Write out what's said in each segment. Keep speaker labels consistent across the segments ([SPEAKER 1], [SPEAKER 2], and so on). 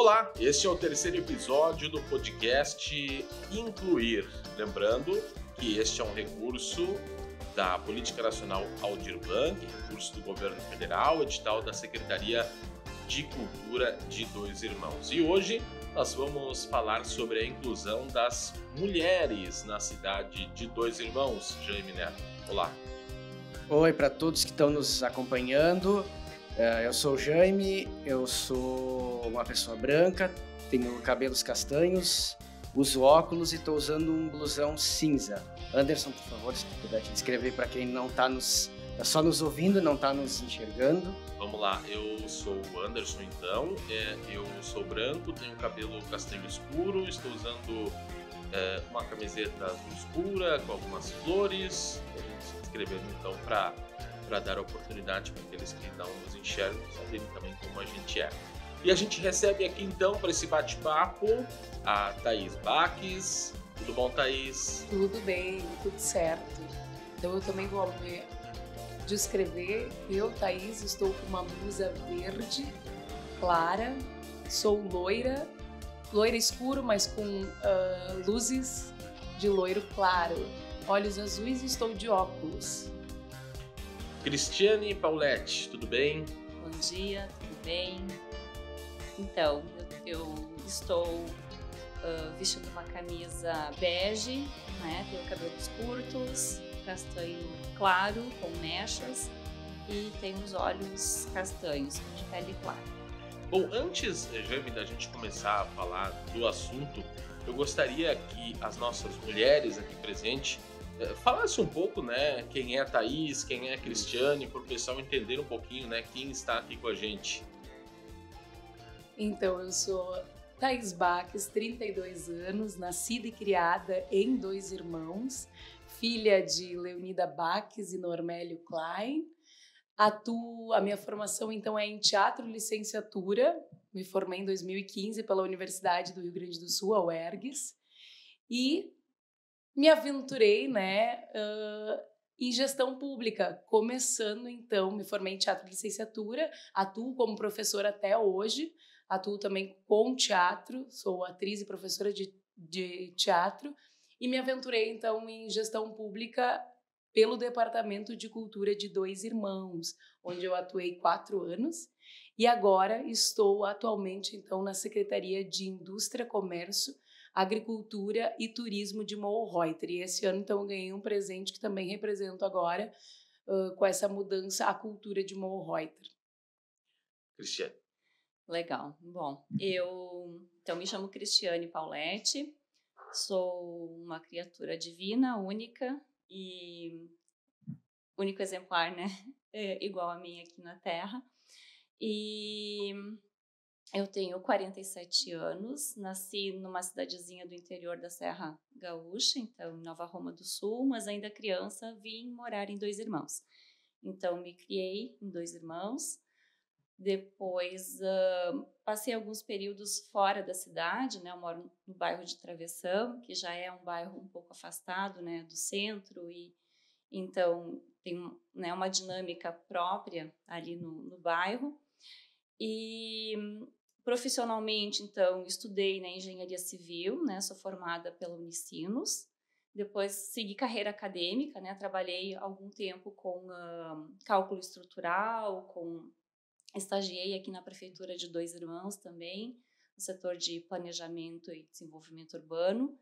[SPEAKER 1] Olá, este é o terceiro episódio do podcast Incluir. Lembrando que este é um recurso da Política Nacional Aldir Blanc, recurso do Governo Federal, edital da Secretaria de Cultura de Dois Irmãos. E hoje nós vamos falar sobre a inclusão das mulheres na cidade de Dois Irmãos. Jaime Neto, olá.
[SPEAKER 2] Oi para todos que estão nos acompanhando. Eu sou o Jaime, eu sou uma pessoa branca, tenho cabelos castanhos, uso óculos e estou usando um blusão cinza. Anderson, por favor, se puder te descrever para quem não está só nos ouvindo, não está nos enxergando.
[SPEAKER 1] Vamos lá, eu sou o Anderson então, eu sou branco, tenho cabelo castanho escuro, estou usando uma camiseta azul escura com algumas flores. A gente se inscrevendo então para dar oportunidade para aqueles que não nos enxergam saberem também como a gente é. E a gente recebe aqui então para esse bate-papo a Thaís Baques. Tudo bom, Thaís?
[SPEAKER 3] Tudo bem, tudo certo. Então eu também vou me descrever. Eu, Thaís, estou com uma blusa verde clara, sou loira escuro, mas com luzes de loiro claro, olhos azuis e estou de óculos.
[SPEAKER 1] Cristiane Pauletti, tudo bem?
[SPEAKER 4] Bom dia, tudo bem? Então, eu estou vestindo uma camisa bege, né? Tenho cabelos curtos, castanho claro, com mechas, e tenho os olhos castanhos, de pele clara.
[SPEAKER 1] Bom, antes, Jaime, da gente começar a falar do assunto, eu gostaria que as nossas mulheres aqui presentes falasse um pouco, né, quem é a Thaís, quem é a Cristiane, para o pessoal entender um pouquinho, né, quem está aqui com a gente.
[SPEAKER 3] Então, eu sou Thaís Baques, 32 anos, nascida e criada em Dois Irmãos, filha de Leonida Baques e Normélio Klein. A minha formação, então, é em teatro licenciatura, me formei em 2015 pela Universidade do Rio Grande do Sul, a UERGS, e me aventurei, né, em gestão pública, começando, então, me formei em teatro licenciatura, atuo como professora até hoje, atuo também com teatro, sou atriz e professora de teatro, e me aventurei, então, em gestão pública pelo Departamento de Cultura de Dois Irmãos, onde eu atuei 4 anos, e agora estou atualmente, então, na Secretaria de Indústria, Comércio, Agricultura e Turismo de Moorreuter. E esse ano, então, eu ganhei um presente que também represento agora, com essa mudança, a cultura de Moorreuter.
[SPEAKER 1] Cristiane.
[SPEAKER 4] Legal. Bom, eu me chamo Cristiane Pauletti, sou uma criatura divina, única e único exemplar, né? Igual a mim aqui na Terra. E eu tenho 47 anos, nasci numa cidadezinha do interior da Serra Gaúcha, então em Nova Roma do Sul, mas ainda criança vim morar em Dois Irmãos. Então me criei em Dois Irmãos, depois passei alguns períodos fora da cidade, né? Eu moro no bairro de Travessão, que já é um bairro um pouco afastado, né, do centro, e então tem, né, uma dinâmica própria ali no bairro. E profissionalmente, então, estudei na engenharia civil, né? Sou formada pela Unicinos. Depois segui carreira acadêmica, né? Trabalhei algum tempo com cálculo estrutural, estagiei aqui na Prefeitura de Dois Irmãos também, no setor de planejamento e desenvolvimento urbano.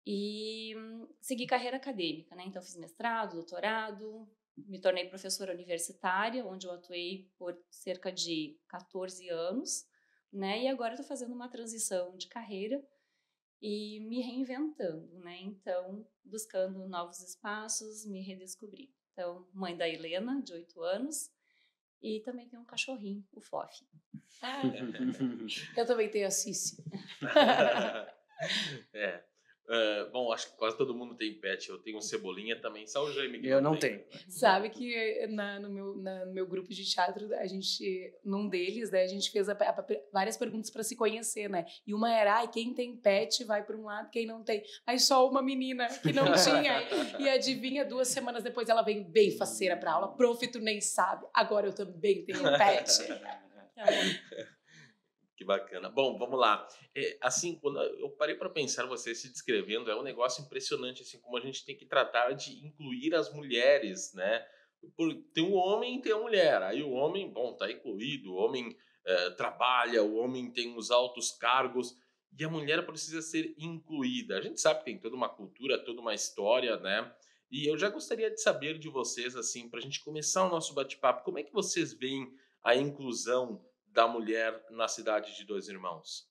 [SPEAKER 4] E segui carreira acadêmica, né? Então, fiz mestrado, doutorado, me tornei professora universitária, onde eu atuei por cerca de 14 anos, né? E agora estou fazendo uma transição de carreira e me reinventando, né? Então, buscando novos espaços, me redescobri. Então, mãe da Helena, de 8 anos, e também tenho um cachorrinho, o Fofi.
[SPEAKER 3] Eu também tenho a Cici.
[SPEAKER 1] Bom, acho que quase todo mundo tem pet. Eu tenho um Cebolinha também, só o Jaime que
[SPEAKER 2] eu não tenho.
[SPEAKER 3] Sabe que no meu grupo de teatro, a gente, num deles, né, a gente fez várias perguntas para se conhecer, né? E uma era, quem tem pet vai para um lado, quem não tem. Aí só uma menina que não tinha. E adivinha, 2 semanas depois ela veio bem faceira para aula. Prof, tu nem sabe, agora eu também tenho pet.
[SPEAKER 1] Que bacana. Bom, vamos lá. Assim, quando eu parei para pensar você se descrevendo, é um negócio impressionante, assim, como a gente tem que tratar de incluir as mulheres, né? Tem um homem e tem a mulher. Aí o homem, bom, tá incluído, o homem trabalha, o homem tem os altos cargos, e a mulher precisa ser incluída. A gente sabe que tem toda uma cultura, toda uma história, né? E eu já gostaria de saber de vocês, assim, para a gente começar o nosso bate-papo, como é que vocês veem a inclusão da mulher na cidade de Dois Irmãos?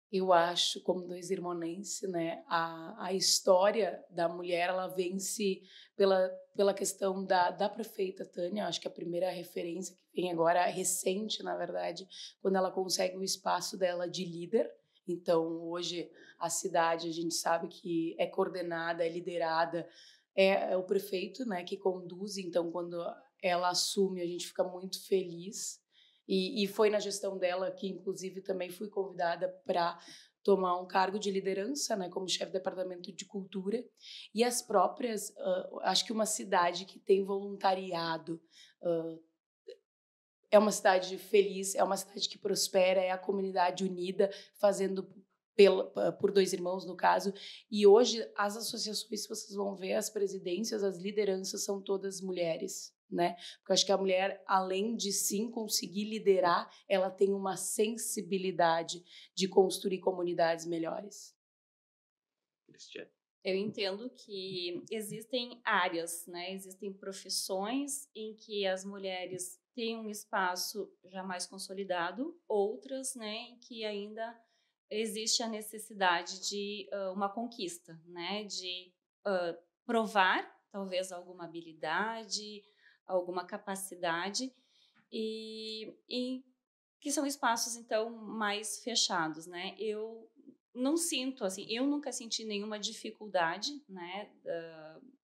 [SPEAKER 3] Eu acho, como dois irmonense, né, a história da mulher, ela vence pela questão da prefeita Tânia. Acho que a primeira referência que vem agora, recente, na verdade, quando ela consegue o espaço dela de líder. Então, hoje, a cidade, a gente sabe que é coordenada, é liderada, é o prefeito, né, que conduz. Então, quando ela assume, a gente fica muito feliz. E foi na gestão dela que, inclusive, também fui convidada para tomar um cargo de liderança, né, como chefe do departamento de cultura. E as próprias, acho que uma cidade que tem voluntariado é uma cidade feliz, é uma cidade que prospera, é a comunidade unida, fazendo por dois irmãos, no caso. E hoje, as associações, se vocês vão ver, as presidências, as lideranças são todas mulheres, né? Porque eu acho que a mulher, além de sim conseguir liderar, ela tem uma sensibilidade de construir comunidades melhores.
[SPEAKER 1] Cristiane.
[SPEAKER 4] Eu entendo que existem áreas, né? Existem profissões em que as mulheres têm um espaço já mais consolidado, outras, né, em que ainda existe a necessidade de uma conquista, né? De provar, talvez, alguma habilidade, alguma capacidade, e que são espaços, então, mais fechados, né? Eu não sinto, assim, eu nunca senti nenhuma dificuldade, né,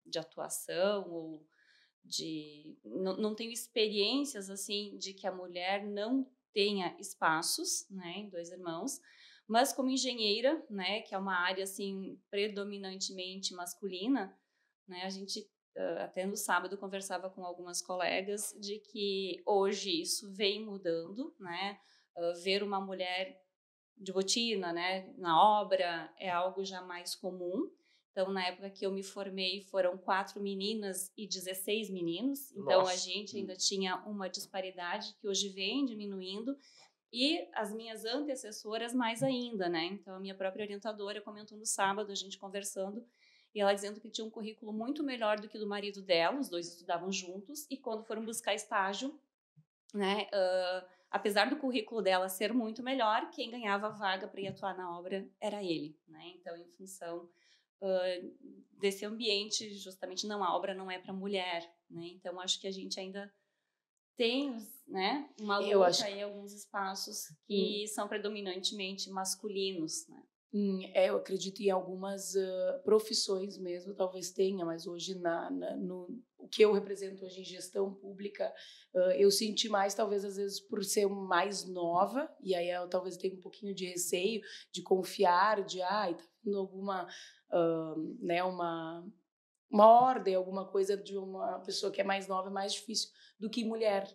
[SPEAKER 4] de atuação ou não tenho experiências, assim, de que a mulher não tenha espaços, né, em Dois Irmãos, mas como engenheira, né, que é uma área, assim, predominantemente masculina, né, a gente até no sábado conversava com algumas colegas de que hoje isso vem mudando, né, ver uma mulher de rotina, né, na obra é algo já mais comum. Então, na época que eu me formei, foram 4 meninas e 16 meninos. Então,
[SPEAKER 1] Nossa.
[SPEAKER 4] a gente ainda tinha uma disparidade que hoje vem diminuindo. E as minhas antecessoras mais ainda, né? Então, a minha própria orientadora comentou no sábado, a gente conversando, e ela dizendo que tinha um currículo muito melhor do que o do marido dela, os dois estudavam juntos, e quando foram buscar estágio, né, apesar do currículo dela ser muito melhor, quem ganhava a vaga para ir atuar na obra era ele, né? Então, em função desse ambiente, justamente não, a obra não é para mulher, né? Então, acho que a gente ainda tem, né, uma luta em alguns espaços que são predominantemente masculinos, né?
[SPEAKER 3] Eu acredito em algumas profissões mesmo, talvez tenha, mas hoje o que eu represento hoje em gestão pública, eu senti mais, talvez às vezes por ser mais nova, e aí eu talvez tenha um pouquinho de receio de confiar, tá vindo alguma, né, uma ordem, alguma coisa de uma pessoa que é mais nova, é mais difícil do que mulher.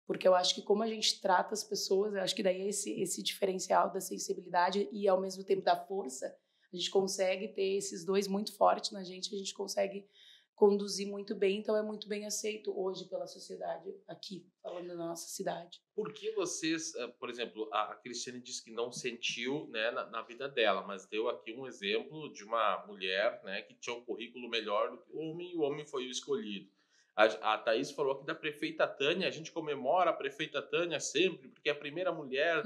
[SPEAKER 3] Porque eu acho que como a gente trata as pessoas, eu acho que daí é esse diferencial da sensibilidade e ao mesmo tempo da força, a gente consegue ter esses dois muito fortes na gente, a gente consegue conduzir muito bem, então é muito bem aceito hoje pela sociedade aqui, falando da nossa cidade.
[SPEAKER 1] Por que vocês, por exemplo, a Cristiane disse que não sentiu, né, na vida dela, mas deu aqui um exemplo de uma mulher, né, que tinha um currículo melhor do que o homem e o homem foi o escolhido. A Thaís falou aqui da prefeita Tânia, a gente comemora a prefeita Tânia sempre, porque é a primeira mulher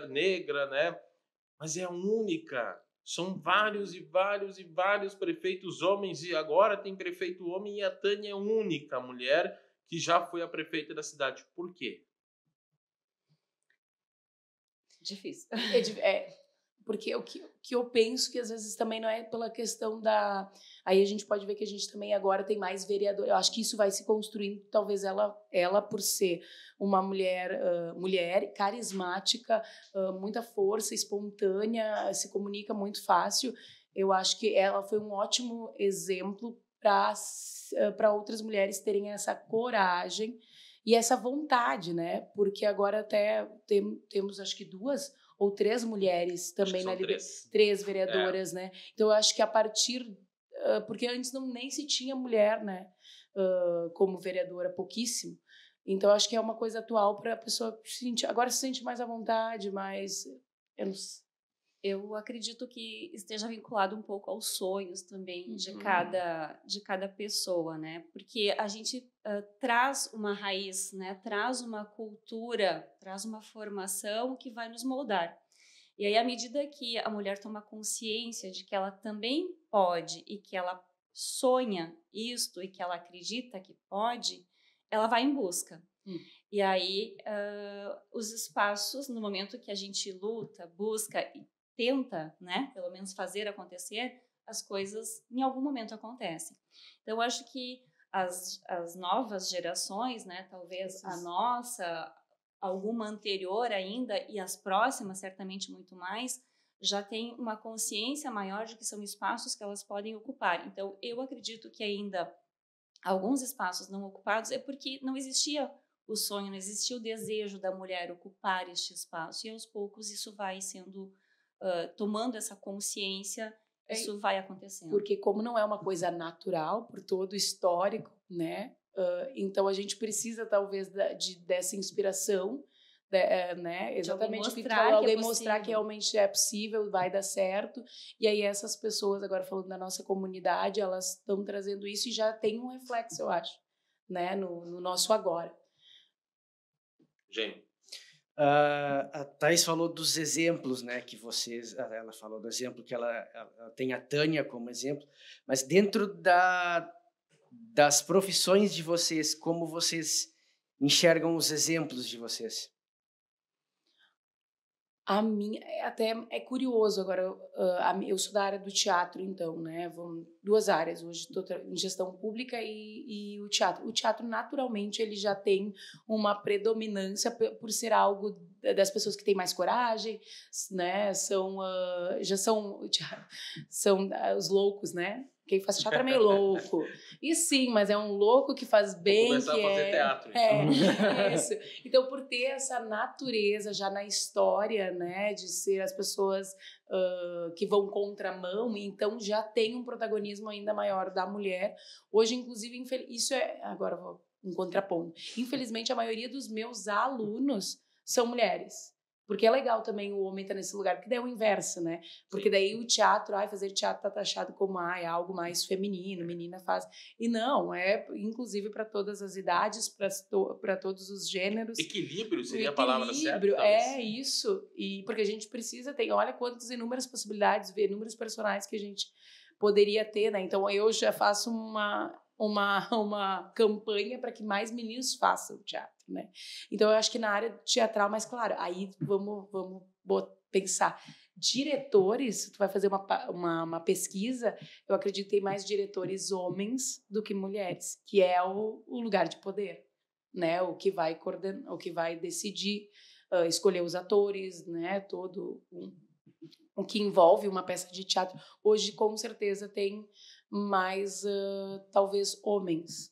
[SPEAKER 1] negra, né? Mas é a única. São vários e vários e vários prefeitos homens, e agora tem prefeito homem, e a Tânia é a única mulher que já foi a prefeita da cidade. Por quê?
[SPEAKER 4] Difícil.
[SPEAKER 3] Porque o que eu penso que às vezes também não é pela questão da... Aí a gente pode ver que a gente também agora tem mais vereador. Eu acho que isso vai se construindo, talvez ela por ser uma mulher carismática, muita força, espontânea, se comunica muito fácil. Eu acho que ela foi um ótimo exemplo para outras mulheres terem essa coragem E essa vontade, né? Porque agora até temos, acho que 2 ou 3 mulheres também na liderança. 3 vereadoras, né? Então, eu acho que a partir... porque antes nem se tinha mulher, né? Como vereadora, pouquíssimo. Então, eu acho que é uma coisa atual para a pessoa sentir... Agora se sente mais à vontade, mais...
[SPEAKER 4] Eu acredito que esteja vinculado um pouco aos sonhos também de cada pessoa, né? Porque a gente traz uma raiz, né? Traz uma cultura, traz uma formação que vai nos moldar. E aí, à medida que a mulher toma consciência de que ela também pode e que ela sonha isto e que ela acredita que pode, ela vai em busca. E aí, os espaços, no momento que a gente luta, busca e tenta, né, pelo menos fazer acontecer, as coisas em algum momento acontecem. Então, eu acho que as novas gerações, né, talvez a nossa, alguma anterior ainda, e as próximas, certamente muito mais, já tem uma consciência maior de que são espaços que elas podem ocupar. Então, eu acredito que ainda alguns espaços não ocupados é porque não existia o sonho, não existia o desejo da mulher ocupar este espaço. E aos poucos isso vai sendo... tomando essa consciência, isso vai acontecendo.
[SPEAKER 3] Porque como não é uma coisa natural, por todo o histórico, né? Então, a gente precisa, talvez, dessa inspiração, né? Exatamente o que tu falou, alguém mostrar que realmente é possível, vai dar certo. E aí, essas pessoas, agora falando da nossa comunidade, elas estão trazendo isso e já tem um reflexo, eu acho, né? No nosso agora.
[SPEAKER 1] Gente.
[SPEAKER 2] A Thais falou dos exemplos, né, que vocês... Ela falou do exemplo que ela tem a Tânia como exemplo, mas dentro das profissões de vocês, como vocês enxergam os exemplos de vocês?
[SPEAKER 3] A minha, até é curioso agora, eu sou da área do teatro, então, né, 2 áreas, hoje estou em gestão pública e o teatro. O teatro, naturalmente, ele já tem uma predominância por ser algo das pessoas que têm mais coragem, né, já são os loucos, né? Quem faz teatro é meio louco. E sim, mas é um louco que faz bem.
[SPEAKER 1] Vou começar a fazer teatro.
[SPEAKER 3] É isso. Então, por ter essa natureza já na história, né, de ser as pessoas que vão contramão, então já tem um protagonismo ainda maior da mulher. Hoje, inclusive, isso é... Agora vou um contraponto. Infelizmente, a maioria dos meus alunos são mulheres. Porque é legal também o homem estar nesse lugar, porque daí é o inverso, né? Porque daí o teatro, fazer teatro tá taxado como é algo mais feminino, menina faz. E não, é inclusive para todas as idades, para todos os gêneros.
[SPEAKER 1] Equilíbrio seria a palavra certa?
[SPEAKER 3] É isso. E porque a gente precisa ter, olha quantas inúmeras possibilidades, inúmeros personagens que a gente poderia ter, né? Então eu já faço uma campanha para que mais meninos façam teatro, né? Então eu acho que na área teatral, mas claro, aí vamos pensar diretores. Tu vai fazer uma pesquisa, eu acredito que tem mais diretores homens do que mulheres, que é o lugar de poder, né? O que vai coordenar, o que vai decidir, escolher os atores, né? Todo o que envolve uma peça de teatro. Hoje, com certeza, tem mais, talvez, homens.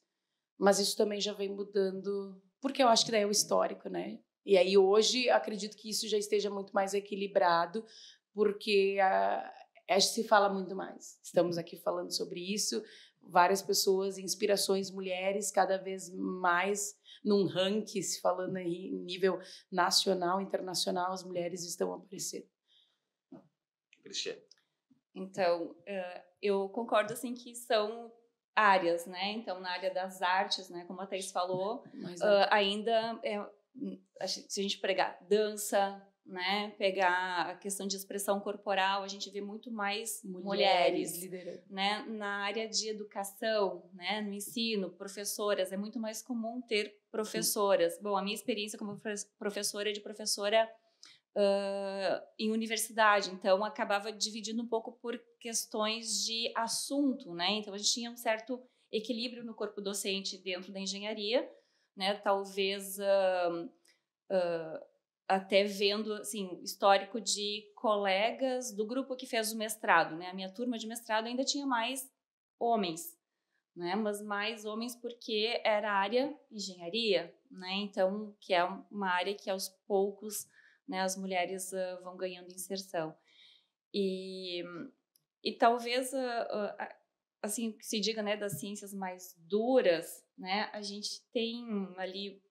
[SPEAKER 3] Mas isso também já vem mudando, porque eu acho que daí é o histórico, né? E aí, hoje, acredito que isso já esteja muito mais equilibrado, porque se fala muito mais. Estamos aqui falando sobre isso, várias pessoas, inspirações, mulheres, cada vez mais num ranking, se falando em nível nacional, internacional, as mulheres estão aparecendo.
[SPEAKER 1] Cristiane.
[SPEAKER 4] Então, eu concordo, assim, que são áreas, né? Então, na área das artes, né, como a Thais falou, ainda, se a gente pegar dança, né, pegar a questão de expressão corporal, a gente vê muito mais mulheres
[SPEAKER 3] liderando,
[SPEAKER 4] né? Na área de educação, né, no ensino, professoras, é muito mais comum ter professoras. Bom, a minha experiência como professora é de professora em universidade, então acabava dividindo um pouco por questões de assunto, né? Então a gente tinha um certo equilíbrio no corpo docente dentro da engenharia, né? Talvez até vendo, assim, histórico de colegas do grupo que fez o mestrado, né? A minha turma de mestrado ainda tinha mais homens, né? Mas mais homens porque era área engenharia, né? Então, que é uma área que aos poucos, né, as mulheres vão ganhando inserção. E talvez, assim, que se diga, né, das ciências mais duras, né, a gente tem ali,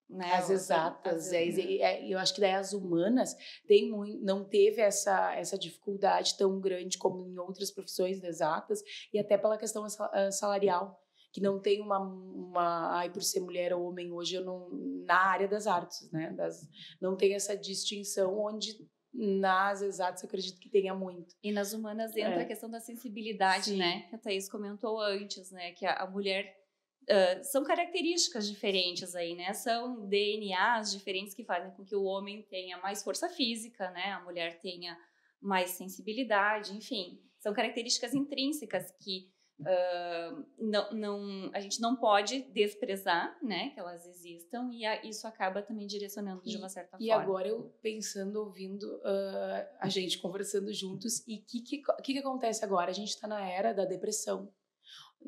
[SPEAKER 4] né,
[SPEAKER 3] as exatas, eu acho que daí as humanas não teve essa dificuldade tão grande como em outras profissões exatas, e até pela questão salarial, que não tem ai, por ser mulher ou homem hoje, na área das artes, né, não tem essa distinção, onde nas exatas eu acredito que tenha muito.
[SPEAKER 4] E nas humanas entra a questão da sensibilidade, sim, né, que a Thaís comentou antes, né, que a mulher... são características diferentes aí, né? São DNAs diferentes que fazem com que o homem tenha mais força física, né? A mulher tenha mais sensibilidade, enfim. São características intrínsecas que a gente não pode desprezar, né? Que elas existam, e isso acaba também direcionando de uma certa forma.
[SPEAKER 3] E agora eu pensando, ouvindo a gente conversando juntos, e o que acontece agora? A gente está na era da depressão.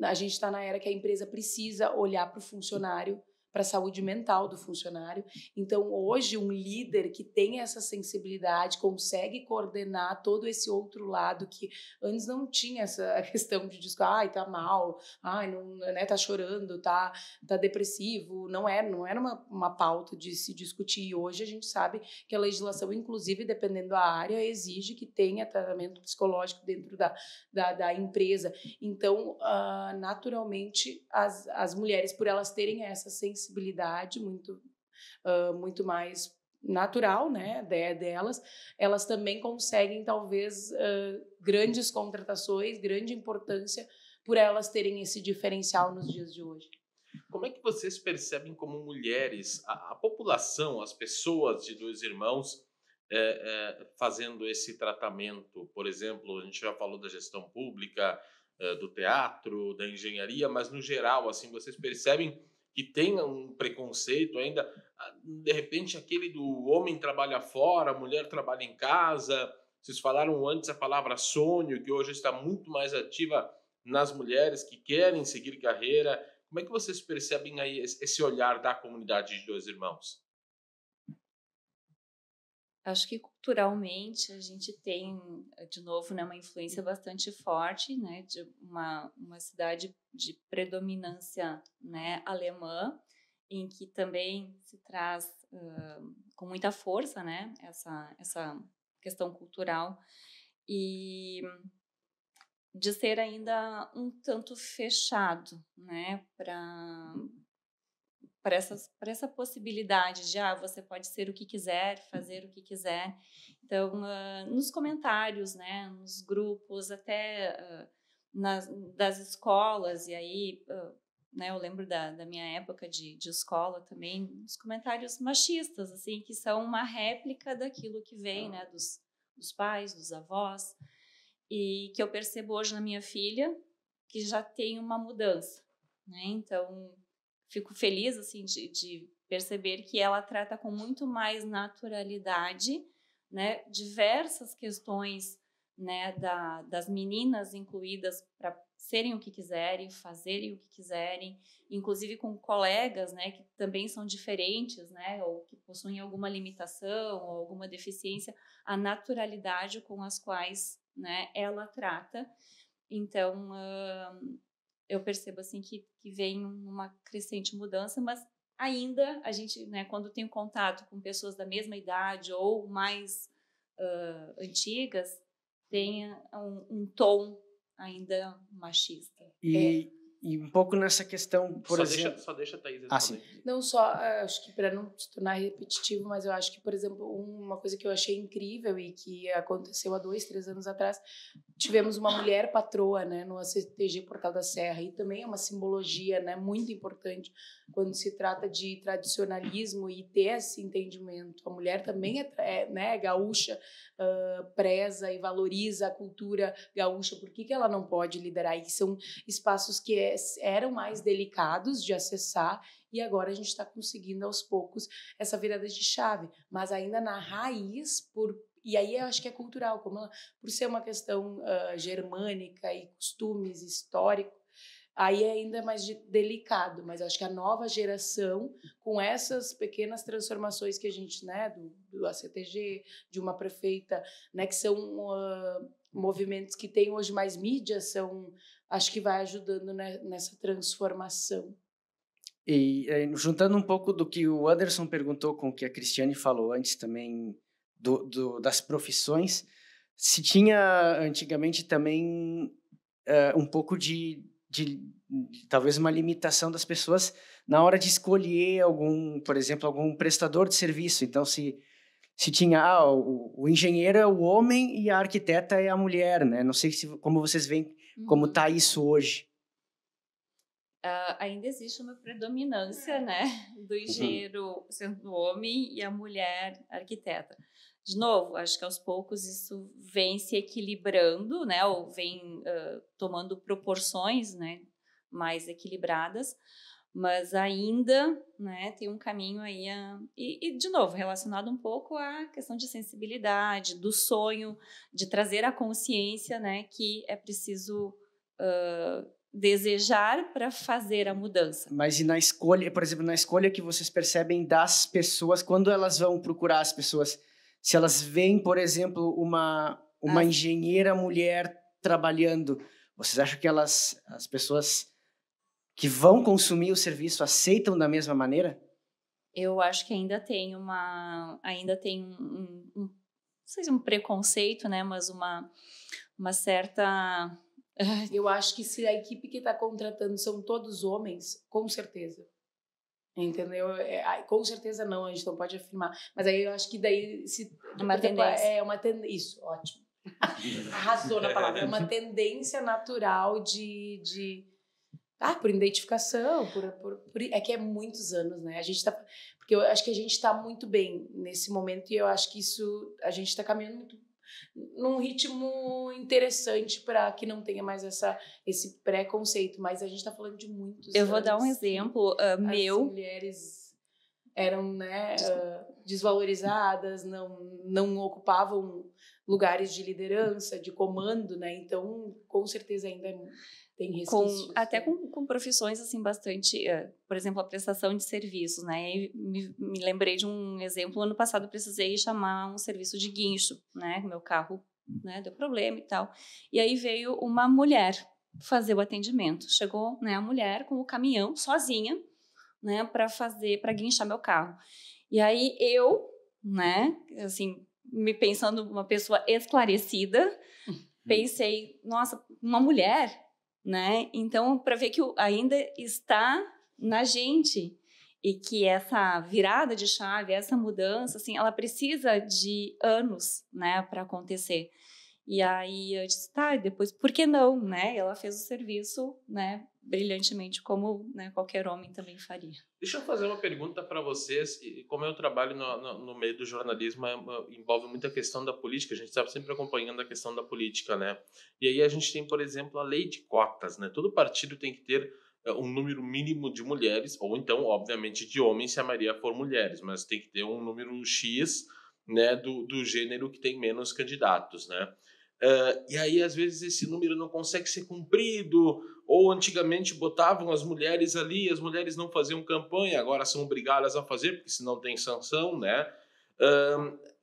[SPEAKER 3] A gente está na era que a empresa precisa olhar para o funcionário, para a saúde mental do funcionário. Então, hoje, um líder que tem essa sensibilidade, consegue coordenar todo esse outro lado que antes não tinha essa questão de dizer, ai, tá mal, ai, não, né, tá chorando, tá depressivo. Não era uma pauta de se discutir. E hoje a gente sabe que a legislação, inclusive, dependendo da área, exige que tenha tratamento psicológico dentro da empresa. Então, naturalmente, as mulheres, por elas terem essa sensibilidade muito mais natural, né, delas, elas também conseguem, talvez, grandes contratações, grande importância, por elas terem esse diferencial nos dias de hoje.
[SPEAKER 1] Como é que vocês percebem como mulheres, a população, as pessoas de Dois Irmãos, fazendo esse tratamento? Por exemplo, a gente já falou da gestão pública, do teatro, da engenharia, mas no geral, assim, vocês percebem que tem um preconceito ainda, de repente aquele do homem trabalha fora, a mulher trabalha em casa. Vocês falaram antes a palavra sonho, que hoje está muito mais ativa nas mulheres que querem seguir carreira. Como é que vocês percebem aí esse olhar da comunidade de Dois Irmãos?
[SPEAKER 4] Acho que culturalmente a gente tem, de novo, né, uma influência bastante forte, né, de uma cidade de predominância, né, alemã, em que também se traz com muita força, né, essa questão cultural, e de ser ainda um tanto fechado, né, para essa possibilidade de você pode ser o que quiser, fazer o que quiser. Então, nos comentários, né, nos grupos, até das escolas, e aí, né, eu lembro da minha época de escola também, os comentários machistas, assim, que são uma réplica daquilo que vem, né, dos pais, dos avós, e que eu percebo hoje na minha filha, que já tem uma mudança, né? Então, fico feliz, assim, de perceber que ela trata com muito mais naturalidade, né, diversas questões, né, das meninas incluídas para serem o que quiserem, fazerem o que quiserem, inclusive com colegas, né, que também são diferentes, né, ou que possuem alguma limitação ou alguma deficiência, a naturalidade com as quais, né, ela trata. Então, eu percebo, assim, que vem uma crescente mudança, mas ainda a gente, né, quando tem contato com pessoas da mesma idade ou mais antigas, tem um tom ainda machista.
[SPEAKER 2] E um pouco nessa questão, por exemplo...
[SPEAKER 1] Só deixa a Thaís responder.
[SPEAKER 3] Sim. Não só, acho que para não se tornar repetitivo, mas eu acho que, por exemplo, uma coisa que eu achei incrível e que aconteceu há 2, 3 anos atrás, tivemos uma mulher patroa, né, no ACTG Portal da Serra, e também é uma simbologia, né, muito importante quando se trata de tradicionalismo e ter esse entendimento. A mulher também né, gaúcha, preza e valoriza a cultura gaúcha. Por que ela não pode liderar? E são espaços que eram mais delicados de acessar, e agora a gente está conseguindo aos poucos essa virada de chave, mas ainda na raiz, e aí eu acho que é cultural, por ser uma questão germânica e costumes históricos, aí é ainda mais delicado, mas acho que a nova geração, com essas pequenas transformações que a gente, né, do ACTG, de uma prefeita, né, que são movimentos que têm hoje mais mídia, acho que vai ajudando, né, nessa transformação.
[SPEAKER 2] E juntando um pouco do que o Anderson perguntou com o que a Cristiane falou antes também, das profissões, se tinha antigamente também um pouco de talvez uma limitação das pessoas na hora de escolher por exemplo, algum prestador de serviço. Então, se tinha o engenheiro é o homem e a arquiteta é a mulher, né? Não sei como vocês veem como está isso hoje.
[SPEAKER 4] Ainda existe uma predominância, né, do engenheiro sendo homem e a mulher arquiteta. De novo, acho que aos poucos isso vem se equilibrando, né, ou vem tomando proporções, né, mais equilibradas, mas ainda, né, tem um caminho aí e, de novo, relacionado um pouco à questão de sensibilidade, do sonho, de trazer a consciência, né, que é preciso desejar para fazer a mudança.
[SPEAKER 2] Mas e na escolha, por exemplo, na escolha que vocês percebem das pessoas, quando elas vão procurar as pessoas, se elas veem, por exemplo, uma engenheira mulher trabalhando, vocês acham que as pessoas que vão consumir o serviço aceitam da mesma maneira?
[SPEAKER 4] Eu acho que ainda tem não sei se um preconceito, né, mas uma certa...
[SPEAKER 3] Eu acho que se a equipe que está contratando são todos homens, com certeza. Entendeu? Com certeza não, a gente não pode afirmar. Mas aí eu acho que daí...
[SPEAKER 4] Uma tendência.
[SPEAKER 3] É uma tendência. Isso, ótimo. Arrasou na palavra. É uma tendência natural por identificação, é que é muitos anos, né? Porque eu acho que a gente está muito bem nesse momento e eu acho que a gente está caminhando muito num ritmo interessante para que não tenha mais esse preconceito, mas a gente está falando de muitos anos.
[SPEAKER 4] Eu vou dar um exemplo meu.
[SPEAKER 3] As mulheres eram, né, desvalorizadas, não ocupavam lugares de liderança, de comando, né? Então, com certeza ainda tem resquícios.
[SPEAKER 4] Até com profissões assim bastante, por exemplo, a prestação de serviços, né? E me lembrei de um exemplo. Ano passado eu precisei chamar um serviço de guincho, né? Meu carro, né, deu problema e tal. E aí veio uma mulher fazer o atendimento. Chegou, né, a mulher com o caminhão sozinha, né, para guinchar meu carro. E aí eu, né, assim, me pensando uma pessoa esclarecida, pensei, nossa, uma mulher, né? Então, para ver que ainda está na gente e que essa virada de chave, essa mudança, assim, ela precisa de anos, né, para acontecer. E aí eu disse, depois, por que não, né? Ela fez o serviço, né, brilhantemente, como, né, qualquer homem também faria.
[SPEAKER 1] Deixa eu fazer uma pergunta para vocês. Como eu trabalho no meio do jornalismo, envolve muita questão da política, a gente está sempre acompanhando a questão da política, né? E aí a gente tem, por exemplo, a lei de cotas, né? Todo partido tem que ter um número mínimo de mulheres, ou então, obviamente, de homens, se a maioria for mulheres, mas tem que ter um número X, né, do gênero que tem menos candidatos, né? E aí, às vezes, esse número não consegue ser cumprido, ou antigamente botavam as mulheres ali, as mulheres não faziam campanha, agora são obrigadas a fazer, porque senão tem sanção, né?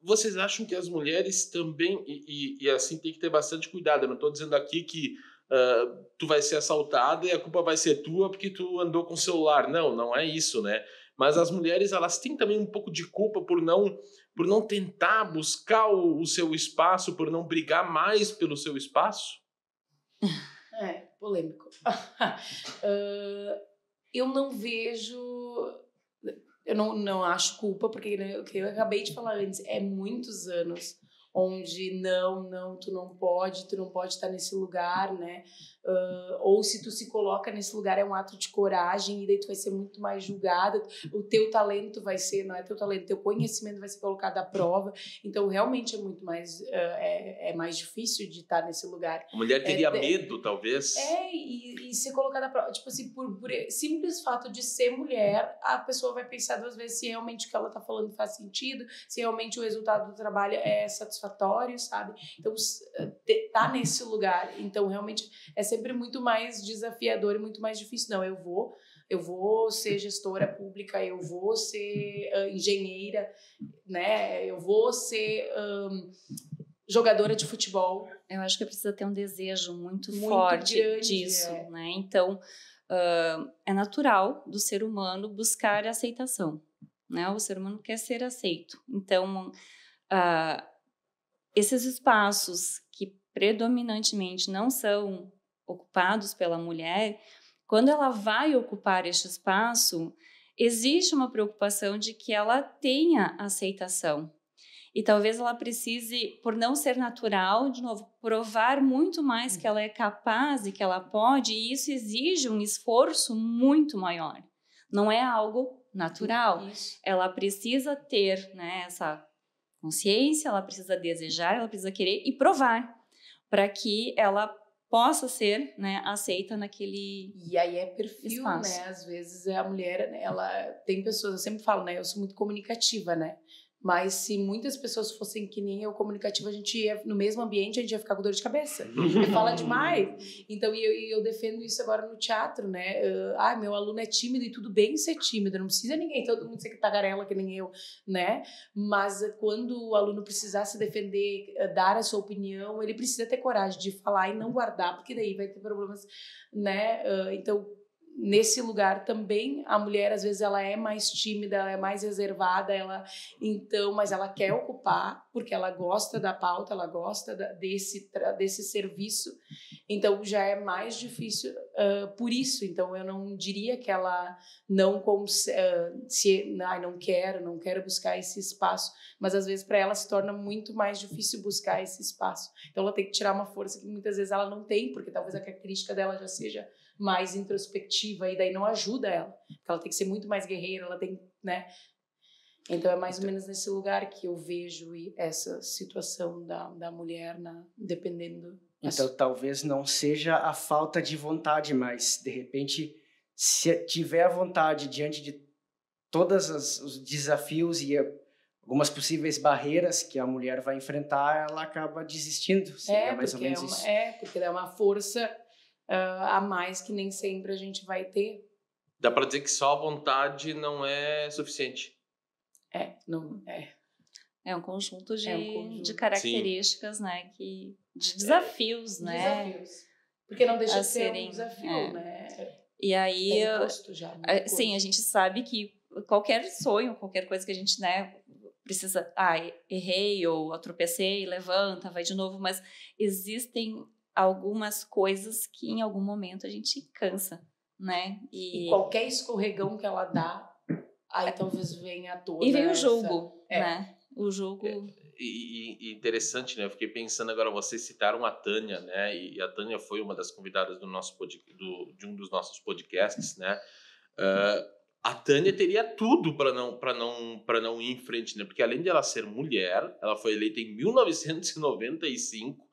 [SPEAKER 1] Vocês acham que as mulheres também, e assim tem que ter bastante cuidado, eu não estou dizendo aqui que tu vai ser assaltada e a culpa vai ser tua porque tu andou com o celular, não é isso, né? Mas as mulheres, elas têm também um pouco de culpa por não tentar buscar o seu espaço, por não brigar mais pelo seu espaço?
[SPEAKER 3] Polêmico. Eu não vejo... Eu não acho culpa, porque o que eu acabei de falar antes, é muitos anos onde tu não pode estar nesse lugar, né? Ou se tu se coloca nesse lugar é um ato de coragem e daí tu vai ser muito mais julgada, o teu talento vai ser, não é teu talento, teu conhecimento vai ser colocado à prova, então realmente é muito mais mais difícil de estar nesse lugar.
[SPEAKER 1] A mulher teria medo, talvez.
[SPEAKER 3] E ser colocada à prova, tipo assim, por simples fato de ser mulher, a pessoa vai pensar duas vezes se realmente o que ela tá falando faz sentido, se realmente o resultado do trabalho é satisfatório satisfatório, sabe? Então, tá nesse lugar. Então, realmente, é sempre muito mais desafiador e muito mais difícil. Não, eu vou ser gestora pública, eu vou ser engenheira, né? Eu vou ser jogadora de futebol.
[SPEAKER 4] Eu acho que precisa ter um desejo muito forte grande, disso, né? Então, é natural do ser humano buscar aceitação, né? O ser humano quer ser aceito. Então, esses espaços que predominantemente não são ocupados pela mulher, quando ela vai ocupar este espaço, existe uma preocupação de que ela tenha aceitação. E talvez ela precise, por não ser natural, de novo, provar muito mais que ela é capaz e que ela pode, e isso exige um esforço muito maior. Não é algo natural.
[SPEAKER 3] Isso.
[SPEAKER 4] Ela precisa ter, né, essa consciência, ela precisa desejar, ela precisa querer e provar para que ela possa ser, né, aceita naquele
[SPEAKER 3] E aí é perfil,
[SPEAKER 4] espaço.
[SPEAKER 3] né? Às vezes a mulher, né, ela tem pessoas, eu sempre falo, né? Eu sou muito comunicativa, né? Mas se muitas pessoas fossem que nem eu, comunicativa, a gente ia, no mesmo ambiente, a gente ia ficar com dor de cabeça. Porque fala demais. Então, eu defendo isso agora no teatro, né? Meu aluno é tímido e tudo bem ser tímido. Não precisa ninguém, todo mundo ser tagarela que nem eu, né? Mas quando o aluno precisar se defender, dar a sua opinião, ele precisa ter coragem de falar e não guardar, porque daí vai ter problemas, né? Então, nesse lugar também a mulher às vezes ela é mais tímida, ela é mais reservada, mas ela quer ocupar porque ela gosta da pauta, ela gosta desse serviço, então já é mais difícil por isso. Então eu não diria que ela não não quero buscar esse espaço, mas às vezes para ela se torna muito mais difícil buscar esse espaço, então ela tem que tirar uma força que muitas vezes ela não tem, porque talvez a característica dela já seja mais introspectiva, e daí não ajuda ela, porque ela tem que ser muito mais guerreira, ela tem, né? Então é mais ou menos nesse lugar que eu vejo essa situação da mulher, dependendo.
[SPEAKER 2] Então talvez não seja a falta de vontade, mas de repente, se tiver a vontade diante de todos os desafios e algumas possíveis barreiras que a mulher vai enfrentar, ela acaba desistindo. Seria mais ou menos isso.
[SPEAKER 3] Porque é uma força a mais que nem sempre a gente vai ter.
[SPEAKER 1] Dá para dizer que só a vontade não é suficiente.
[SPEAKER 4] É um conjunto de características, sim, né, de desafios, né?
[SPEAKER 3] Desafios. Porque não deixa de ser um desafio, né?
[SPEAKER 4] E aí, sim, a gente sabe que qualquer sonho, qualquer coisa que a gente, né, precisa, errei ou tropecei, levanta, vai de novo, mas existem algumas coisas que em algum momento a gente cansa, né?
[SPEAKER 3] E qualquer escorregão que ela dá, aí talvez venha toda.
[SPEAKER 4] E vem o julgo, né? O julgo.
[SPEAKER 1] E interessante, né? Eu fiquei pensando agora, vocês citaram a Tânia, né? E a Tânia foi uma das convidadas do nosso de um dos nossos podcasts, né? A Tânia teria tudo para não ir em frente, né? Porque além de ela ser mulher, ela foi eleita em 1995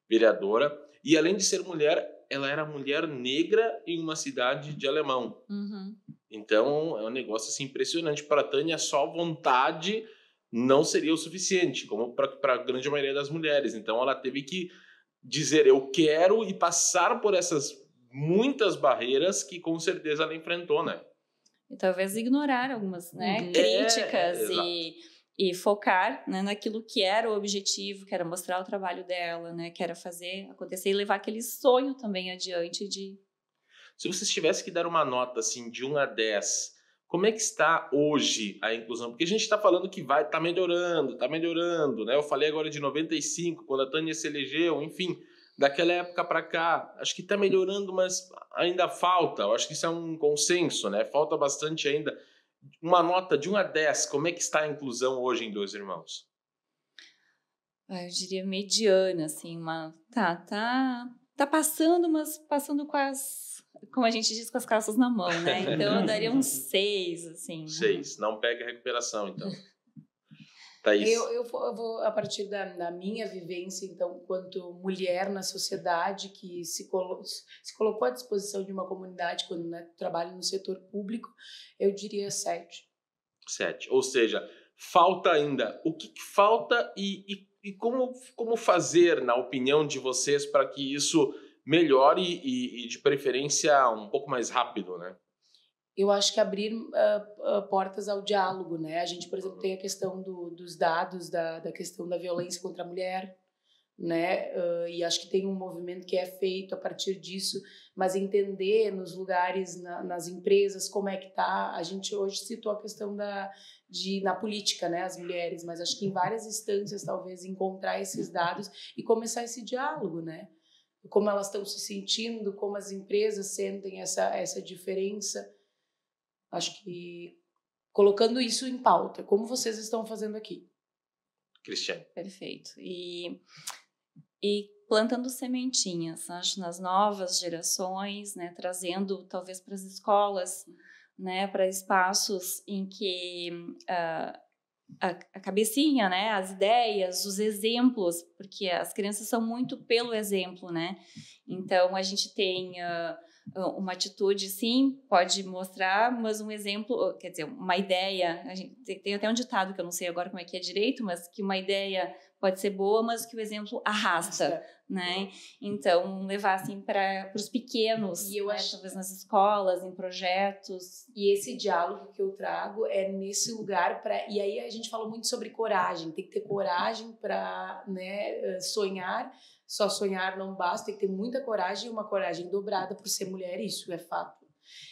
[SPEAKER 1] vereadora, e além de ser mulher, ela era mulher negra em uma cidade de Alemão.
[SPEAKER 4] Uhum.
[SPEAKER 1] Então é um negócio assim impressionante. Para a Tânia, só vontade não seria o suficiente, como para a grande maioria das mulheres. Então ela teve que dizer eu quero e passar por essas muitas barreiras que com certeza ela enfrentou, né?
[SPEAKER 4] E talvez ignorar algumas, né, críticas e focar, né, naquilo que era o objetivo, que era mostrar o trabalho dela, né, que era fazer acontecer e levar aquele sonho também adiante de...
[SPEAKER 1] Se vocês tivessem que dar uma nota assim, de 1 a 10, como é que está hoje a inclusão? Porque a gente está falando que tá melhorando, né? Eu falei agora de 95, quando a Tânia se elegeu, enfim, daquela época para cá, acho que está melhorando, mas ainda falta. Eu acho que isso é um consenso, né? Falta bastante ainda. Uma nota de 1 a 10, como é que está a inclusão hoje em Dois Irmãos?
[SPEAKER 4] Eu diria mediana, assim, tá passando, mas passando com como a gente diz, com as calças na mão, né? Então eu daria uns 6, assim.
[SPEAKER 1] 6, não pega a recuperação, então. Thaís.
[SPEAKER 3] Eu vou, a partir da minha vivência, então, enquanto mulher na sociedade que se colocou à disposição de uma comunidade quando, né, trabalho no setor público, eu diria 7.
[SPEAKER 1] 7. Ou seja, falta ainda. O que falta e E como fazer, na opinião de vocês, para que isso melhore e de preferência um pouco mais rápido, né?
[SPEAKER 3] Eu acho que abrir portas ao diálogo, né? A gente, por exemplo, tem a questão dos dados, da questão da violência contra a mulher, né? E acho que tem um movimento que é feito a partir disso, mas entender nos lugares, nas empresas, como é que tá. A gente hoje citou a questão na política, né? As mulheres, mas acho que em várias instâncias, talvez, encontrar esses dados e começar esse diálogo, né? Como elas estão se sentindo, como as empresas sentem essa diferença. Acho que colocando isso em pauta, como vocês estão fazendo aqui.
[SPEAKER 1] Cristiane.
[SPEAKER 4] Perfeito. E plantando sementinhas, acho, nas novas gerações, né, trazendo talvez para as escolas, né, para espaços em que a cabecinha, né, as ideias, os exemplos, porque as crianças são muito pelo exemplo, né? Então a gente tem uma atitude, sim, pode mostrar, mas um exemplo, quer dizer, uma ideia, a gente tem até um ditado que eu não sei agora como é que é direito, mas que uma ideia pode ser boa, mas que o exemplo arrasta, né? Então, levar assim para os pequenos,
[SPEAKER 3] e eu acho,
[SPEAKER 4] talvez nas escolas, em projetos.
[SPEAKER 3] E esse diálogo que eu trago é nesse lugar e aí a gente falou muito sobre coragem, tem que ter coragem para, né, sonhar. Só sonhar não basta, tem que ter muita coragem e uma coragem dobrada por ser mulher, isso é fato.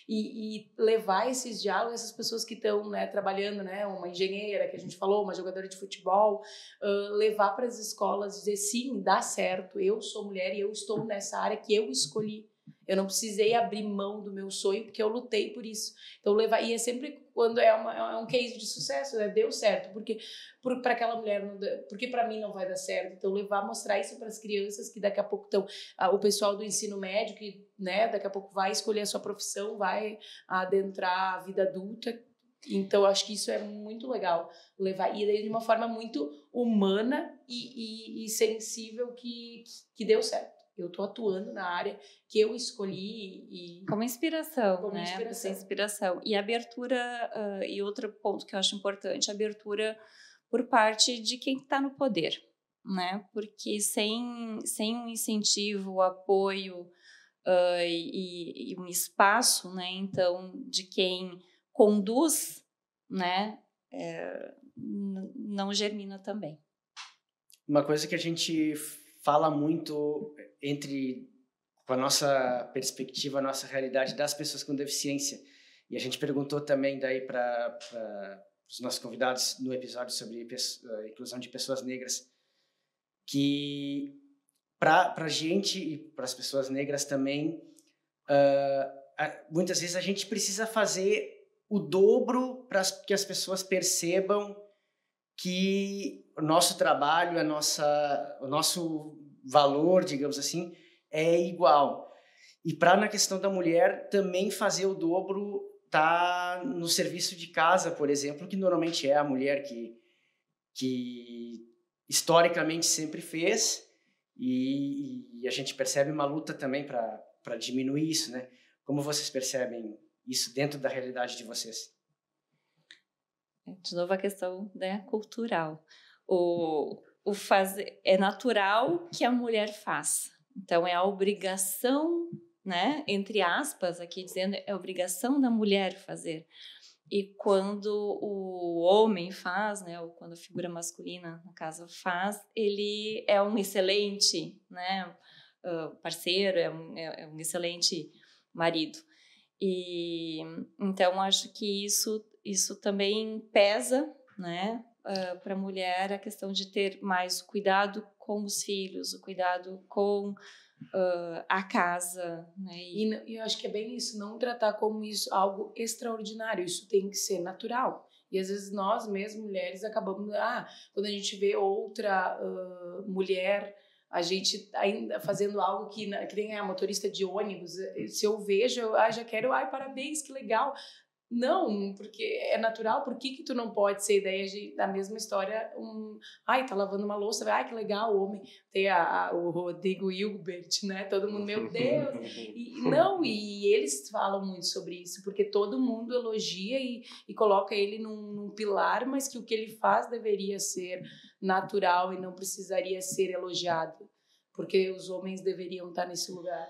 [SPEAKER 3] E levar esses diálogos, essas pessoas que estão, né, trabalhando, né, uma engenheira que a gente falou, uma jogadora de futebol, levar para as escolas, dizer sim, dá certo, eu sou mulher e eu estou nessa área que eu escolhi. Eu não precisei abrir mão do meu sonho porque eu lutei por isso. Então levar, e é sempre quando é um case de sucesso, né? Deu certo, porque para aquela mulher não deu, porque para mim não vai dar certo. Então mostrar isso para as crianças que daqui a pouco estão, o pessoal do ensino médio que, né, daqui a pouco vai escolher a sua profissão, vai adentrar a vida adulta. Então acho que isso é muito legal levar, e de uma forma muito humana e sensível que deu certo. Eu estou atuando na área que eu escolhi
[SPEAKER 4] como inspiração,
[SPEAKER 3] como
[SPEAKER 4] né?
[SPEAKER 3] inspiração.
[SPEAKER 4] E abertura, e outro ponto que eu acho importante, abertura por parte de quem está no poder, né? Porque sem um incentivo, apoio e um espaço, né? Então, de quem conduz, né? Não germina também.
[SPEAKER 2] Uma coisa que a gente fala muito com a nossa perspectiva, a nossa realidade das pessoas com deficiência. E a gente perguntou também daí para os nossos convidados no episódio sobre a inclusão de pessoas negras, que para a gente e para as pessoas negras também, muitas vezes a gente precisa fazer o dobro para que as pessoas percebam que o nosso trabalho, o nosso valor, digamos assim, é igual. E na questão da mulher, também fazer o dobro tá no serviço de casa, por exemplo, que normalmente é a mulher que historicamente sempre fez, e a gente percebe uma luta também para diminuir isso, né? Como vocês percebem isso dentro da realidade de vocês?
[SPEAKER 4] De novo a questão, né, cultural. O fazer é natural que a mulher faça. Então é a obrigação, né, entre aspas, aqui dizendo, é a obrigação da mulher fazer. E quando o homem faz, né, ou quando a figura masculina na casa faz, ele é um excelente, né, parceiro, é um excelente marido. E então acho que isso também pesa, né, para a mulher, a questão de ter mais cuidado com os filhos, o cuidado com a casa, né?
[SPEAKER 3] E eu acho que é bem isso, não tratar como isso algo extraordinário, isso tem que ser natural. E às vezes nós mesmas, mulheres, acabamos... quando a gente vê outra mulher, a gente ainda fazendo algo que nem a motorista de ônibus, se eu vejo, eu já quero, parabéns, que legal. Não, porque é natural. Por que tu não pode ser ideia da mesma história? Ai, tá lavando uma louça. Ai, que legal, o homem. Tem o Rodrigo Hilbert, né? Todo mundo, meu Deus. E eles falam muito sobre isso, porque todo mundo elogia e coloca ele num pilar, mas que o que ele faz deveria ser natural e não precisaria ser elogiado, porque os homens deveriam estar nesse lugar,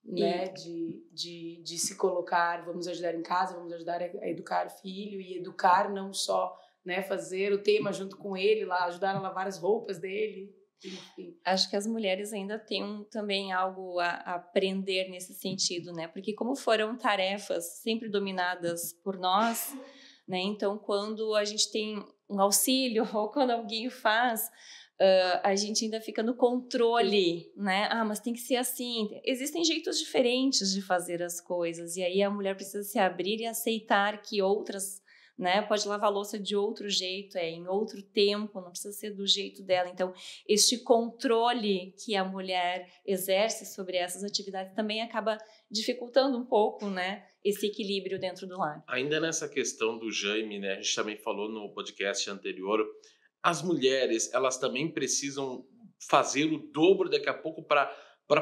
[SPEAKER 3] né, de se colocar, vamos ajudar em casa, vamos ajudar a educar o filho, e educar não só, né, fazer o tema junto com ele, lá, ajudar a lavar as roupas dele, enfim.
[SPEAKER 4] Acho que as mulheres ainda têm também algo a aprender nesse sentido, né, porque como foram tarefas sempre dominadas por nós, né, então quando a gente tem um auxílio ou quando alguém faz, a gente ainda fica no controle, né? Mas tem que ser assim. Existem jeitos diferentes de fazer as coisas, e aí a mulher precisa se abrir e aceitar que outras, né? Pode lavar a louça de outro jeito, em outro tempo, não precisa ser do jeito dela. Então, este controle que a mulher exerce sobre essas atividades também acaba dificultando um pouco, né? Esse equilíbrio dentro do lar.
[SPEAKER 1] Ainda nessa questão do Jaime, né? A gente também falou no podcast anterior, as mulheres, elas também precisam fazer o dobro daqui a pouco para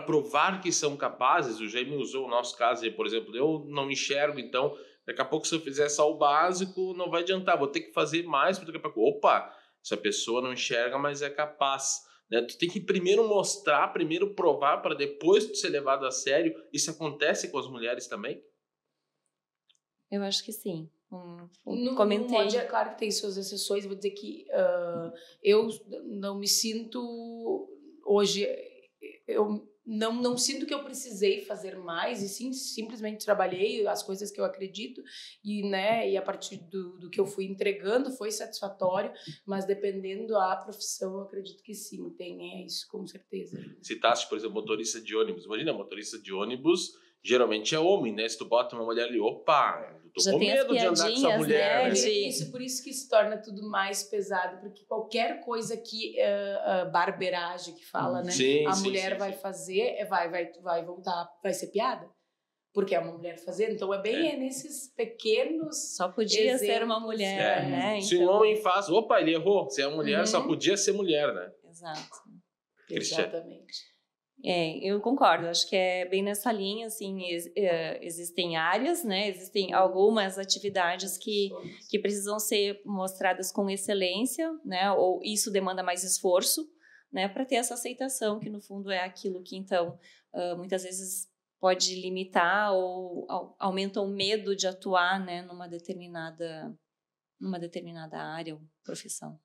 [SPEAKER 1] provar que são capazes. O Jaime usou o nosso caso, por exemplo, eu não enxergo, então daqui a pouco se eu fizer só o básico não vai adiantar, vou ter que fazer mais, porque daqui a pouco, opa, essa pessoa não enxerga, mas é capaz, né? Tu tem que primeiro mostrar, primeiro provar, para depois tu ser levado a sério. Isso acontece com as mulheres também?
[SPEAKER 4] Eu acho que sim.
[SPEAKER 3] Comentei. No modo, é claro que tem suas exceções. Vou dizer que eu não me sinto hoje, eu não sinto que eu precisei fazer mais, e sim, simplesmente trabalhei as coisas que eu acredito e a partir do que eu fui entregando foi satisfatório, mas dependendo da profissão, eu acredito que sim, tem isso com certeza.
[SPEAKER 1] Citaste, por exemplo, motorista de ônibus. Imagina, motorista de ônibus geralmente é homem, né? Se tu bota uma mulher ali, opa, eu tô com medo de andar com essa mulher, né?
[SPEAKER 3] Por isso que se torna tudo mais pesado, porque qualquer coisa que barberagem que fala, né? A mulher vai fazer, vai voltar, vai ser piada. Porque é uma mulher fazendo, então é bem nesses pequenos.
[SPEAKER 4] Só podia ser uma mulher, né?
[SPEAKER 1] Se um homem faz, opa, ele errou. Se é uma mulher, só podia ser mulher, né?
[SPEAKER 4] Exato.
[SPEAKER 3] Exatamente.
[SPEAKER 4] Eu concordo, acho que é bem nessa linha, assim, existem áreas, né, existem algumas atividades que precisam ser mostradas com excelência, né, ou isso demanda mais esforço, né, para ter essa aceitação, que no fundo é aquilo que, então, muitas vezes pode limitar ou aumenta o medo de atuar, né, numa determinada área ou profissão.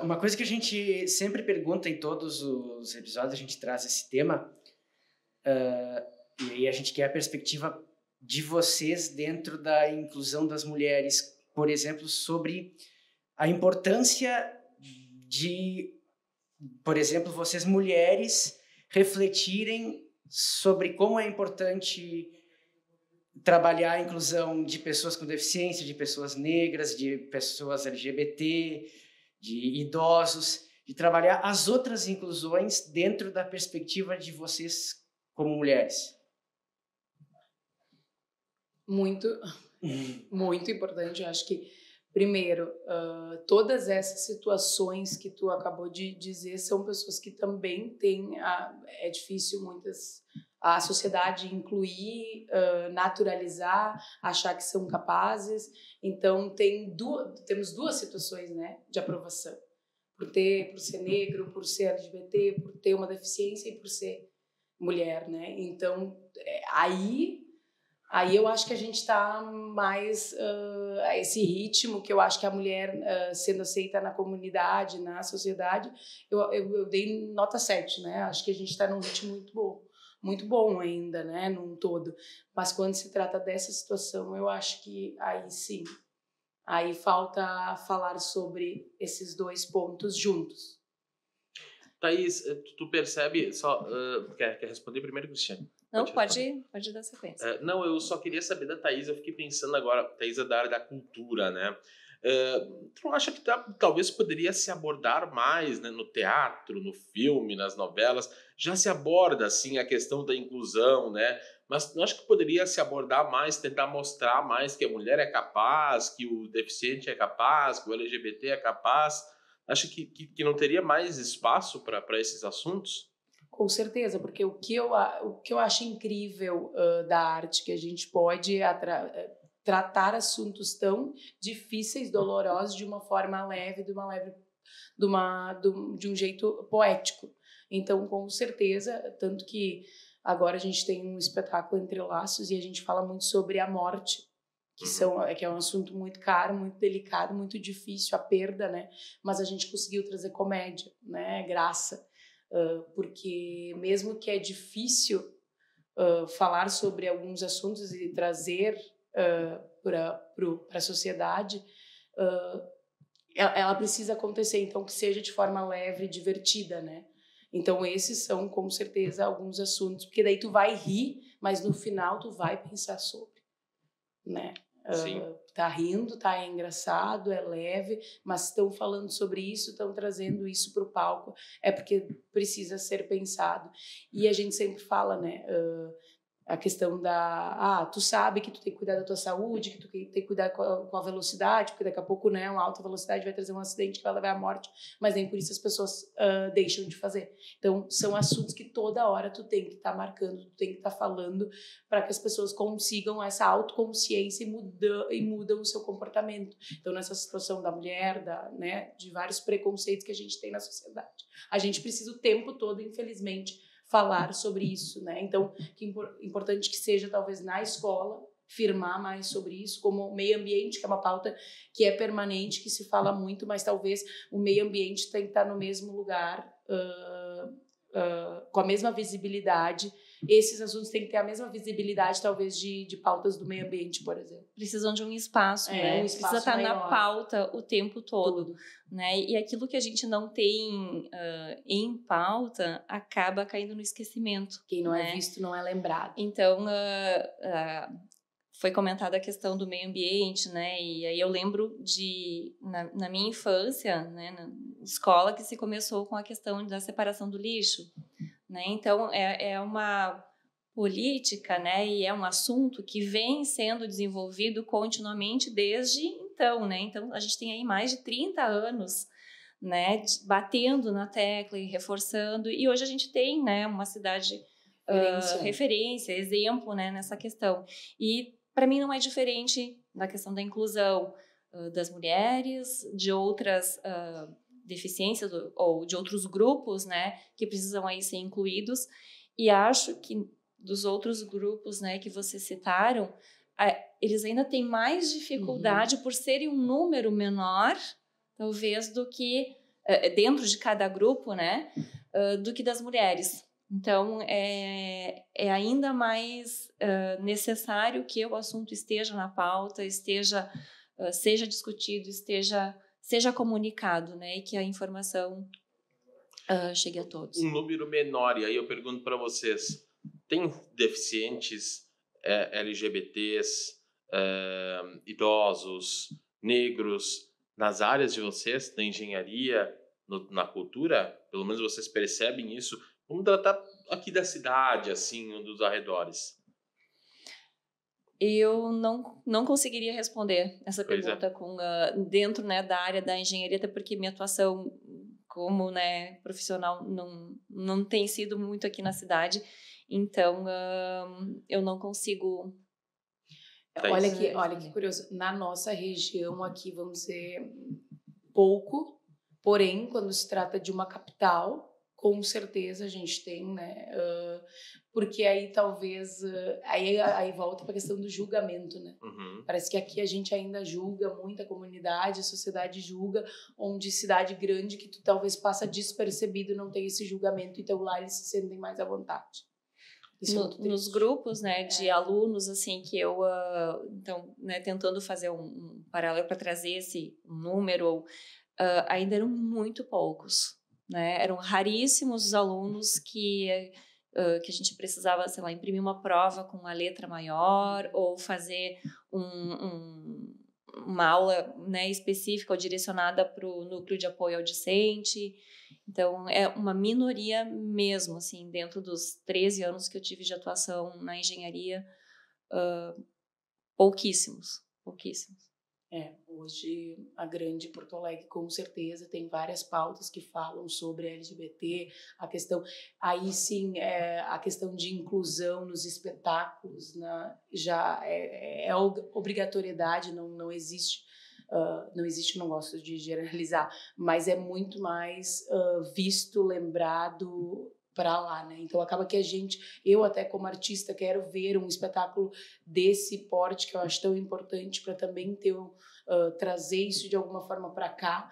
[SPEAKER 2] Uma coisa que a gente sempre pergunta em todos os episódios, a gente traz esse tema, e aí a gente quer a perspectiva de vocês dentro da inclusão das mulheres, por exemplo, sobre a importância de, por exemplo, vocês mulheres refletirem sobre como é importante trabalhar a inclusão de pessoas com deficiência, de pessoas negras, de pessoas LGBT, de idosos, de trabalhar as outras inclusões dentro da perspectiva de vocês como mulheres.
[SPEAKER 3] Muito importante. Eu acho que, primeiro, todas essas situações que tu acabou de dizer são pessoas que também têm, é difícil muitas, a sociedade incluir, naturalizar, achar que são capazes. Então, temos duas situações, né, de aprovação. Por ser negro, por ser LGBT, por ter uma deficiência e por ser mulher, né? Então, aí eu acho que a gente está mais a esse ritmo que eu acho que a mulher sendo aceita na comunidade, na sociedade, eu dei nota 7, né? Acho que a gente está num ritmo muito bom ainda, né, num todo. Mas quando se trata dessa situação, eu acho que aí sim, aí falta falar sobre esses dois pontos juntos.
[SPEAKER 1] Thaís, tu percebe, só quer responder primeiro, Cristiane?
[SPEAKER 4] Não, pode dar sequência.
[SPEAKER 1] Não, eu só queria saber da Thaís, eu fiquei pensando agora, Thaís é da área da cultura, né? Tu não acha que talvez poderia se abordar mais, né, no teatro, no filme, nas novelas? Já se aborda, assim, a questão da inclusão, né? Mas não acho que poderia se abordar mais, tentar mostrar mais que a mulher é capaz, que o deficiente é capaz, que o LGBT é capaz? Acho que não teria mais espaço para esses assuntos?
[SPEAKER 3] Com certeza, porque o que eu acho incrível da arte, que a gente pode tratar assuntos tão difíceis, dolorosos, de uma forma leve, de um jeito poético. Então, com certeza, tanto que agora a gente tem um espetáculo Entre Laços e a gente fala muito sobre a morte, que é um assunto muito caro, muito delicado, muito difícil, a perda, né? Mas a gente conseguiu trazer comédia, né? Graça. Porque mesmo que é difícil falar sobre alguns assuntos e trazer para a sociedade, ela precisa acontecer, então que seja de forma leve e divertida, né? Então esses são com certeza alguns assuntos, porque daí tu vai rir, mas no final tu vai pensar sobre, né? Tá rindo, tá engraçado, é leve, mas estão falando sobre isso, estão trazendo isso para o palco, é porque precisa ser pensado. E a gente sempre fala, né? A questão tu sabe que tu tem que cuidar da tua saúde, que tu tem que cuidar com a velocidade, porque daqui a pouco, né, uma alta velocidade vai trazer um acidente que vai levar à morte, mas nem por isso as pessoas deixam de fazer. Então, são assuntos que toda hora tu tem que estar marcando, tu tem que estar falando para que as pessoas consigam essa autoconsciência e mudam o seu comportamento. Então, nessa situação da mulher, né, de vários preconceitos que a gente tem na sociedade, a gente precisa o tempo todo, infelizmente, falar sobre isso, né? Então, importante que seja, talvez, na escola, firmar mais sobre isso, como o meio ambiente, que é uma pauta que é permanente, que se fala muito, mas talvez o meio ambiente tem que estar no mesmo lugar, com a mesma visibilidade. Esses assuntos têm que ter a mesma visibilidade, talvez, de pautas do meio ambiente, por exemplo.
[SPEAKER 4] Precisam de um espaço, né?
[SPEAKER 3] Um espaço
[SPEAKER 4] precisa estar
[SPEAKER 3] maior.
[SPEAKER 4] na pauta o tempo todo. Né? E aquilo que a gente não tem em pauta acaba caindo no esquecimento.
[SPEAKER 3] Quem não
[SPEAKER 4] né?
[SPEAKER 3] é visto não é lembrado.
[SPEAKER 4] Então, foi comentada a questão do meio ambiente, né? E aí eu lembro na minha infância, né, na escola, que se começou com a questão da separação do lixo. Né? Então, é uma política, né? E é um assunto que vem sendo desenvolvido continuamente desde então, né? Então, a gente tem aí mais de 30 anos, né, batendo na tecla e reforçando, e hoje a gente tem, né, uma cidade referência, exemplo, né, nessa questão. E, para mim, não é diferente da questão da inclusão das mulheres, de outras deficiências ou de outros grupos, né, que precisam aí ser incluídos. E acho que dos outros grupos, né, que vocês citaram, eles ainda têm mais dificuldade por serem um número menor, talvez, do que dentro de cada grupo, né, do que das mulheres. Então, é ainda mais necessário que o assunto esteja na pauta, seja discutido, seja comunicado, né, e que a informação chegue a todos.
[SPEAKER 1] Um número menor, e aí eu pergunto para vocês, tem deficientes LGBTs, idosos, negros, nas áreas de vocês, na engenharia, na cultura? Pelo menos vocês percebem isso? Vamos tratar aqui da cidade, assim, dos arredores.
[SPEAKER 4] Eu não conseguiria responder essa pergunta dentro, né, da área da engenharia, até porque minha atuação como, né, profissional não tem sido muito aqui na cidade, então eu não consigo.
[SPEAKER 3] Olha que curioso, na nossa região aqui, vamos dizer, pouco, porém, quando se trata de uma capital, com certeza a gente tem, né, porque aí talvez, aí volta para a questão do julgamento, né? Parece que aqui a gente ainda julga muito a comunidade, a sociedade julga, onde cidade grande que tu talvez passa despercebido não tem esse julgamento, então lá eles se sentem mais à vontade.
[SPEAKER 4] Nos grupos, né, de alunos, assim, que eu, então, né, tentando fazer um paralelo para trazer esse número, ainda eram muito poucos, né, eram raríssimos os alunos que a gente precisava, sei lá, imprimir uma prova com uma letra maior ou fazer uma aula, né, específica ou direcionada para o núcleo de apoio ao discente. Então, é uma minoria mesmo, assim, dentro dos 13 anos que eu tive de atuação na engenharia, pouquíssimos.
[SPEAKER 3] Hoje a grande Porto Alegre com certeza tem várias pautas que falam sobre LGBT, a questão, aí sim, a questão de inclusão nos espetáculos, né, já é obrigatoriedade, não existe, não gosto de generalizar, mas é muito mais visto, lembrado para lá, né? Então acaba que eu até como artista quero ver um espetáculo desse porte que eu acho tão importante para também trazer isso de alguma forma para cá,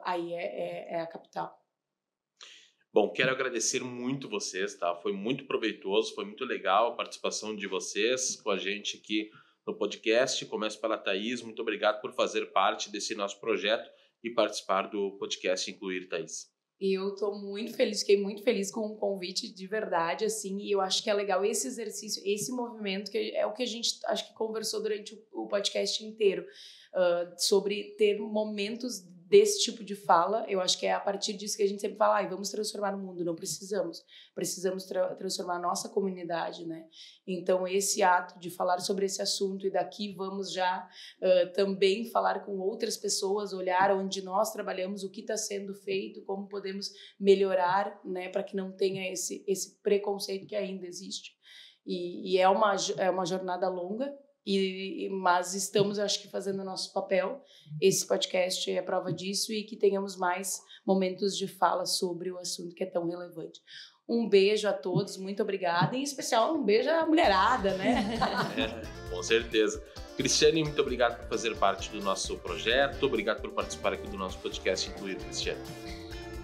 [SPEAKER 3] aí é a capital.
[SPEAKER 1] Bom, quero agradecer muito vocês, tá? Foi muito proveitoso, foi muito legal a participação de vocês com a gente aqui no podcast. Começo pela Thaís, muito obrigado por fazer parte desse nosso projeto e participar do podcast Incluir, Thaís.
[SPEAKER 3] Eu estou muito feliz, fiquei muito feliz com o convite, de verdade, assim, e eu acho que é legal esse exercício, esse movimento, que é o que a gente, acho que conversou durante o podcast inteiro, sobre ter momentos desse tipo de fala. Eu acho que é a partir disso que a gente sempre fala, vamos transformar o mundo. Não precisamos transformar a nossa comunidade, né? Então esse ato de falar sobre esse assunto, e daqui vamos já também falar com outras pessoas, olhar onde nós trabalhamos, o que está sendo feito, como podemos melhorar, né, para que não tenha esse preconceito que ainda existe. E é uma jornada longa, mas estamos, acho que, fazendo o nosso papel. Esse podcast é a prova disso, e que tenhamos mais momentos de fala sobre o assunto que é tão relevante. Um beijo a todos, muito obrigada, e em especial um beijo à mulherada, né?
[SPEAKER 1] Com certeza. Cristiane, muito obrigado por fazer parte do nosso projeto, obrigado por participar aqui do nosso podcast Incluir, Cristiane.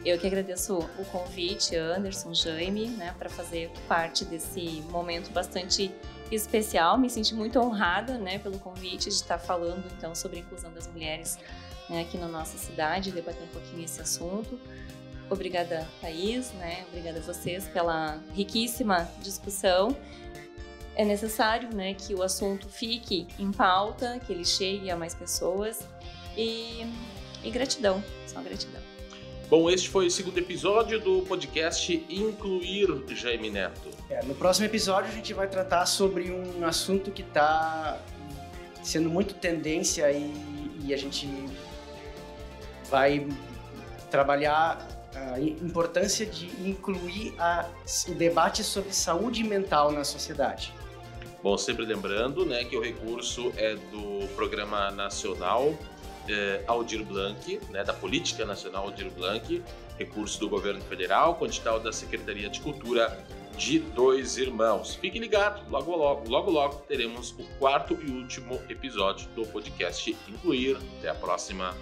[SPEAKER 4] Eu que agradeço o convite, Anderson, Jaime, né, para fazer parte desse momento bastante especial. Me senti muito honrada, né, pelo convite de estar falando então sobre a inclusão das mulheres, né, aqui na nossa cidade, debater um pouquinho esse assunto. Obrigada, Thaís, né, obrigada a vocês pela riquíssima discussão. É necessário, né, que o assunto fique em pauta, que ele chegue a mais pessoas, e gratidão, só gratidão.
[SPEAKER 1] Bom, este foi o segundo episódio do podcast Incluir, Jaime Neto.
[SPEAKER 2] No próximo episódio a gente vai tratar sobre um assunto que está sendo muito tendência, e a gente vai trabalhar a importância de incluir o debate sobre saúde mental na sociedade.
[SPEAKER 1] Bom, sempre lembrando, né, que o recurso é do Programa Nacional Aldir Blanc, né, da Política Nacional Aldir Blanc, recurso do Governo Federal, com edital da Secretaria de Cultura de Dois Irmãos. Fique ligado, logo teremos o quarto e último episódio do podcast Incluir. Até a próxima.